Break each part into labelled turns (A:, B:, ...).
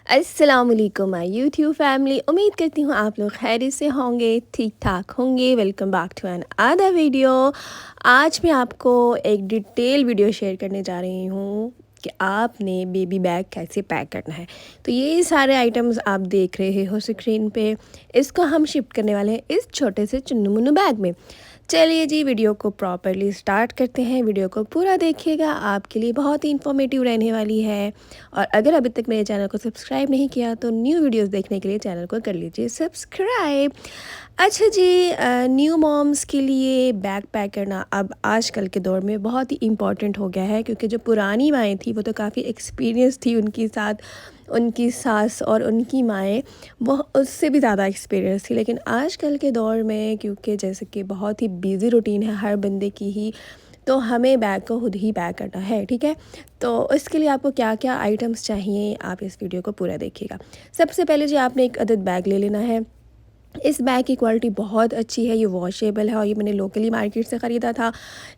A: अस्सलाम वालेकुम my YouTube family. उम्मीद करती हूँ आप लोग खैरियत से होंगे, ठीक ठाक होंगे। Welcome back to another video. आज मैं आपको एक डिटेल वीडियो शेयर करने जा रही हूँ कि आपने बेबी बैग कैसे पैक करना है। तो ये सारे आइटम्स आप देख रहे हो स्क्रीन पे, इसको हम शिफ्ट करने वाले हैं इस छोटे से चुन्नू मुन्नू बैग में। चलिए जी, वीडियो को प्रॉपरली स्टार्ट करते हैं। वीडियो को पूरा देखिएगा, आपके लिए बहुत ही इन्फॉर्मेटिव रहने वाली है। और अगर अभी तक मेरे चैनल को सब्सक्राइब नहीं किया तो न्यू वीडियोस देखने के लिए चैनल को कर लीजिए सब्सक्राइब। अच्छा जी, न्यू मॉम्स के लिए बैग पैक करना अब आजकल के दौर में बहुत ही इम्पॉर्टेंट हो गया है, क्योंकि जो पुरानी माएँ थी वो तो काफ़ी एक्सपीरियंस थी, उनके साथ उनकी सास और उनकी माएँ वो उससे भी ज़्यादा एक्सपीरियंस थी। लेकिन आजकल के दौर में, क्योंकि जैसे कि बहुत ही बिज़ी रूटीन है हर बंदे की ही, तो हमें बैग को खुद ही पैक करना है, ठीक है। तो इसके लिए आपको क्या क्या आइटम्स चाहिए, आप इस वीडियो को पूरा देखिएगा। सबसे पहले जी, आपने एक अदद बैग ले लेना है। इस बैग की क्वालिटी बहुत अच्छी है, ये वॉशेबल है और ये मैंने लोकली मार्केट से ख़रीदा था।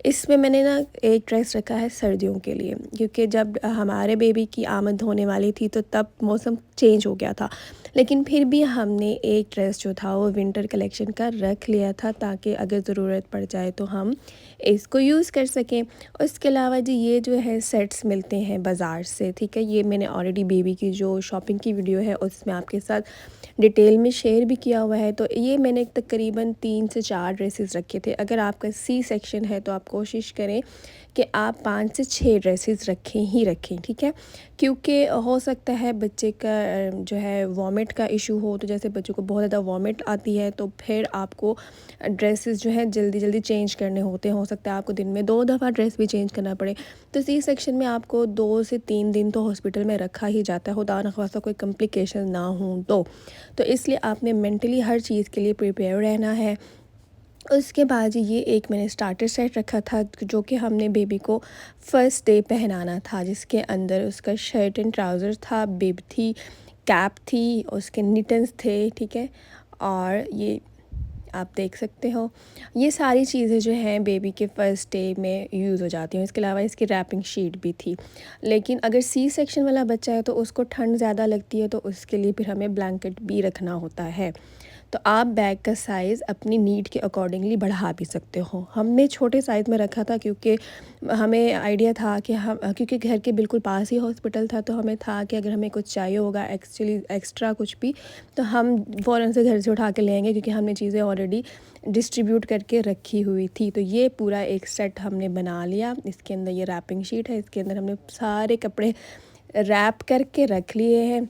A: इसमें मैंने ना एक ड्रेस रखा है सर्दियों के लिए, क्योंकि जब हमारे बेबी की आमद होने वाली थी तो तब मौसम चेंज हो गया था। लेकिन फिर भी हमने एक ड्रेस जो था वो विंटर कलेक्शन का रख लिया था, ताकि अगर ज़रूरत पड़ जाए तो हम इसको यूज़ कर सकें। उसके अलावा जी, ये जो है सेट्स मिलते हैं बाज़ार से, ठीक है। ये मैंने ऑलरेडी बेबी की जो शॉपिंग की वीडियो है उसमें आपके साथ डिटेल में शेयर भी किया हुआ है। तो ये मैंने तकरीबन 3 से 4 ड्रेसेस रखे थे। अगर आपका सी सेक्शन है तो आप कोशिश करें कि आप 5 से 6 ड्रेसेस रखें ही रखें, ठीक है। क्योंकि हो सकता है बच्चे का जो है वॉमिट का इशू हो, तो जैसे बच्चों को बहुत ज़्यादा वॉमिट आती है तो फिर आपको ड्रेसेस जो है जल्दी जल्दी चेंज करने होते हैं। हो सकता है आपको दिन में 2 दफ़ा ड्रेस भी चेंज करना पड़े। तो सी सेक्शन में आपको 2 से 3 दिन तो हॉस्पिटल में रखा ही जाता है, खुदा न खास्ता कोई कॉम्प्लिकेशन ना हो तो इसलिए आपने मेंटली हर चीज़ के लिए प्रिपेयर रहना है। उसके बाद ये एक मैंने स्टार्टर सेट रखा था, जो कि हमने बेबी को फ़र्स्ट डे पहनाना था, जिसके अंदर उसका शर्ट एंड ट्राउज़र था, बिब थी, कैप थी, उसके निटन्स थे, ठीक है। और ये आप देख सकते हो, ये सारी चीज़ें जो हैं बेबी के फ़र्स्ट डे में यूज़ हो जाती हैं। इसके अलावा इसकी रैपिंग शीट भी थी। लेकिन अगर सी सेक्शन वाला बच्चा है तो उसको ठंड ज़्यादा लगती है, तो उसके लिए फिर हमें ब्लैंकेट भी रखना होता है। तो आप बैग का साइज़ अपनी नीड के अकॉर्डिंगली बढ़ा भी सकते हो। हमने छोटे साइज़ में रखा था, क्योंकि हमें आइडिया था कि हम, क्योंकि घर के बिल्कुल पास ही हॉस्पिटल था, तो हमें था कि अगर हमें कुछ चाहिए होगा एक्चुअली एक्स्ट्रा कुछ भी, तो हम फ़ौरन से घर से उठा के ले आएंगे, क्योंकि हमने चीज़ें ऑलरेडी डिस्ट्रीब्यूट करके रखी हुई थी। तो ये पूरा एक सेट हमने बना लिया। इसके अंदर ये रैपिंग शीट है, इसके अंदर हमने सारे कपड़े रैप करके रख लिए हैं।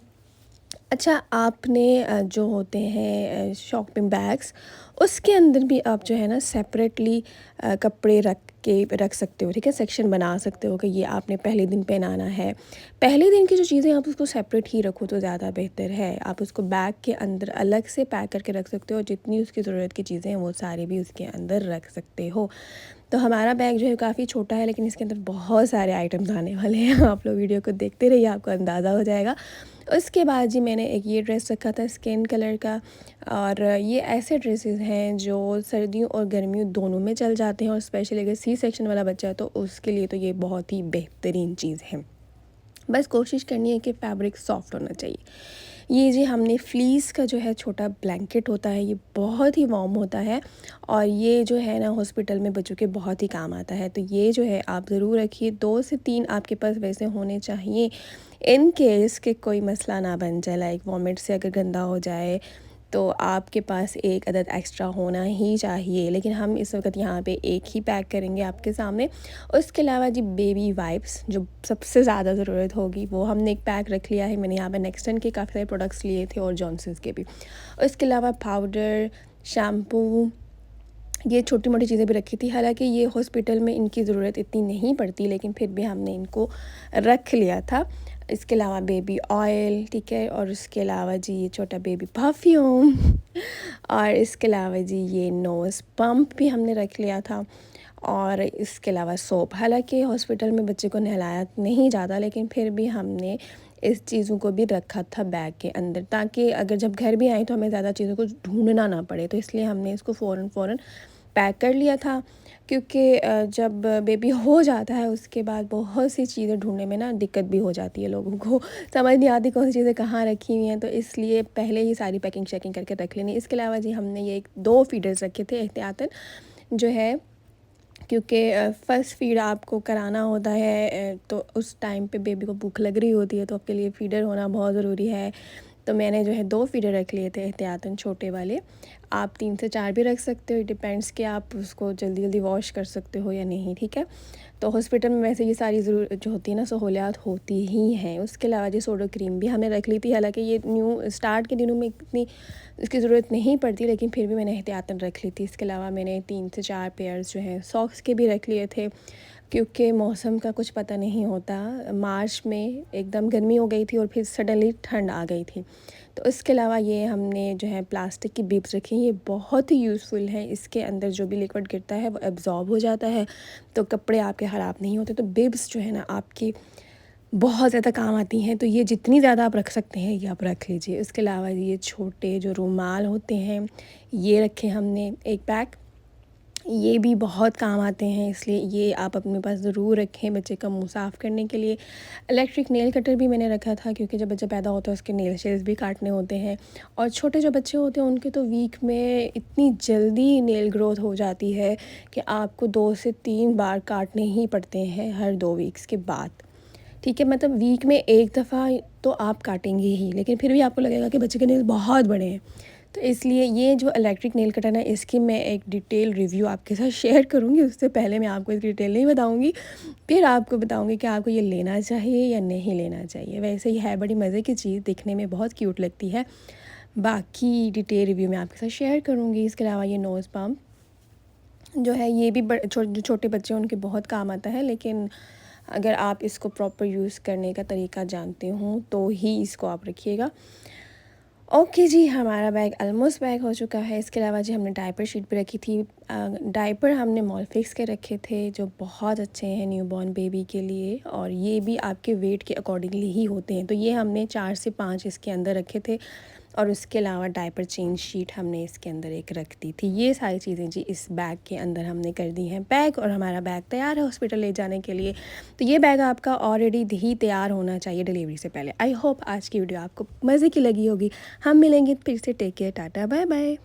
A: अच्छा, आपने जो होते हैं शॉपिंग बैग्स, उसके अंदर भी आप जो है ना सेपरेटली कपड़े रख सकते हो, ठीक है। सेक्शन बना सकते हो कि ये आपने पहले दिन पहनाना है। पहले दिन की जो चीज़ें आप उसको सेपरेट ही रखो तो ज़्यादा बेहतर है। आप उसको बैग के अंदर अलग से पैक करके रख सकते हो, जितनी उसकी ज़रूरत की चीज़ें हैं वो सारी भी उसके अंदर रख सकते हो। तो हमारा बैग जो है काफ़ी छोटा है, लेकिन इसके अंदर बहुत सारे आइटम्स आने वाले हैं। आप लोग वीडियो को देखते रहिए, आपको अंदाज़ा हो जाएगा। उसके बाद जी, मैंने एक ये ड्रेस रखा था स्किन कलर का, और ये ऐसे ड्रेसेस हैं जो सर्दियों और गर्मियों दोनों में चल जाते हैं, और स्पेशली अगर सी सेक्शन वाला बच्चा है तो उसके लिए तो ये बहुत ही बेहतरीन चीज़ है। बस कोशिश करनी है कि फैब्रिक सॉफ्ट होना चाहिए। ये जी, हमने फ्लीस का जो है छोटा ब्लैंकेट होता है, ये बहुत ही वार्म होता है, और ये जो है ना हॉस्पिटल में बच्चों के बहुत ही काम आता है। तो ये जो है आप ज़रूर रखिए, 2 से 3 आपके पास वैसे होने चाहिए, इन केस के कोई मसला ना बन जाए, लाइक वॉमिट से अगर गंदा हो जाए तो आपके पास एक अदद एक्स्ट्रा होना ही चाहिए। लेकिन हम इस वक्त यहाँ पे एक ही पैक करेंगे आपके सामने। उसके अलावा जी, बेबी वाइप्स जो सबसे ज़्यादा ज़रूरत होगी, वो हमने एक पैक रख लिया है। मैंने यहाँ पे नेक्स्टन के काफ़ी सारे प्रोडक्ट्स लिए थे और जॉनसन्स के भी। उसके अलावा पाउडर, शैम्पू, ये छोटी मोटी चीज़ें भी रखी थी। हालांकि ये हॉस्पिटल में इनकी ज़रूरत इतनी नहीं पड़ती, लेकिन फिर भी हमने इनको रख लिया था। इसके अलावा बेबी ऑयल, ठीक है। और उसके अलावा जी, ये छोटा बेबी परफ्यूम और इसके अलावा जी, ये नोज़ पम्प भी हमने रख लिया था। और इसके अलावा सोप, हालांकि हॉस्पिटल में बच्चे को नहलाया नहीं जाता, लेकिन फिर भी हमने इस चीज़ों को भी रखा था बैग के अंदर, ताकि अगर जब घर भी आए तो हमें ज़्यादा चीज़ों को ढूंढना ना पड़े। तो इसलिए हमने इसको फ़ौरन पैक कर लिया था, क्योंकि जब बेबी हो जाता है उसके बाद बहुत सी चीज़ें ढूँढने में ना दिक्कत भी हो जाती है, लोगों को समझ नहीं आती कौन सी चीज़ें कहाँ रखी हुई हैं, तो इसलिए पहले ही सारी पैकिंग शैकिंग करके रख लेनी। इसके अलावा जी हमने ये 2 फ़ीडर्स रखे थे एहतियातन, जो है क्योंकि फ़र्स्ट फ़ीड आपको कराना होता है, तो उस टाइम पे बेबी को भूख लग रही होती है, तो आपके लिए फ़ीडर होना बहुत ज़रूरी है। तो मैंने जो है 2 फ़ीडर रख लिए थे एहतियातन, छोटे वाले। आप 3 से 4 भी रख सकते हो, डिपेंड्स कि आप उसको जल्दी-जल्दी वॉश कर सकते हो या नहीं, ठीक है। तो हॉस्पिटल में वैसे ये सारी जो होती है ना सहूलियात होती ही हैं। उसके अलावा जी सोडो क्रीम भी हमने रख ली थी, हालाँकि ये न्यू स्टार्ट के दिनों में इतनी इसकी ज़रूरत नहीं पड़ती, लेकिन फिर भी मैंने एहतियातन रख ली थी। इसके अलावा मैंने 3 से 4 पेयर्स जो हैं सॉक्स के भी रख लिए थे, क्योंकि मौसम का कुछ पता नहीं होता। मार्च में एकदम गर्मी हो गई थी और फिर सडनली ठंड आ गई थी। तो इसके अलावा ये हमने जो है प्लास्टिक की बिब्स रखी हैं, ये बहुत ही यूज़फुल है। इसके अंदर जो भी लिक्विड गिरता है वो एब्ज़ॉर्ब हो जाता है, तो कपड़े आपके ख़राब नहीं होते। तो बिब्स जो है ना आपकी बहुत ज़्यादा काम आती हैं, तो ये जितनी ज़्यादा आप रख सकते हैं ये आप रख लीजिए। इसके अलावा ये छोटे जो रुमाल होते हैं ये रखे हमने एक पैक, ये भी बहुत काम आते हैं, इसलिए ये आप अपने पास ज़रूर रखें बच्चे का मुँह साफ़ करने के लिए। इलेक्ट्रिक नेल कटर भी मैंने रखा था, क्योंकि जब बच्चा पैदा होता है उसके नेल शेल्स भी काटने होते हैं, और छोटे जो बच्चे होते हैं उनके तो वीक में इतनी जल्दी नेल ग्रोथ हो जाती है कि आपको 2 से 3 बार काटने ही पड़ते हैं हर 2 वीक्स के बाद, ठीक है। मतलब वीक में 1 दफ़ा तो आप काटेंगे ही, लेकिन फिर भी आपको लगेगा कि बच्चे के नेल बहुत बड़े हैं। तो इसलिए ये जो इलेक्ट्रिक नेल कटर है इसकी मैं एक डिटेल रिव्यू आपके साथ शेयर करूँगी, उससे पहले मैं आपको इसकी डिटेल नहीं बताऊँगी। फिर आपको बताऊँगी कि आपको ये लेना चाहिए या नहीं लेना चाहिए। वैसे ही है बड़ी मज़े की चीज़, दिखने में बहुत क्यूट लगती है। बाकी डिटेल रिव्यू मैं आपके साथ शेयर करूँगी। इसके अलावा ये नोज़ पम्प जो है ये भी जो छोटे बच्चे हैं उनके बहुत काम आता है, लेकिन अगर आप इसको प्रॉपर यूज़ करने का तरीका जानते हो तो ही इसको आप रखिएगा। ओके जी, हमारा बैग ऑलमोस्ट पैक हो चुका है। इसके अलावा जी हमने डायपर शीट भी रखी थी। डायपर हमने मॉलफिक्स के रखे थे, जो बहुत अच्छे हैं न्यूबॉर्न बेबी के लिए, और ये भी आपके वेट के अकॉर्डिंगली ही होते हैं। तो ये हमने 4 से 5 इसके अंदर रखे थे, और उसके अलावा डायपर चेंज शीट हमने इसके अंदर एक रख दी थी। ये सारी चीज़ें जी इस बैग के अंदर हमने कर दी हैं पैक, और हमारा बैग तैयार है हॉस्पिटल ले जाने के लिए। तो ये बैग आपका ऑलरेडी ही तैयार होना चाहिए डिलीवरी से पहले। आई होप आज की वीडियो आपको मज़े की लगी होगी। हम मिलेंगे फिर से। Take care, tata, bye bye.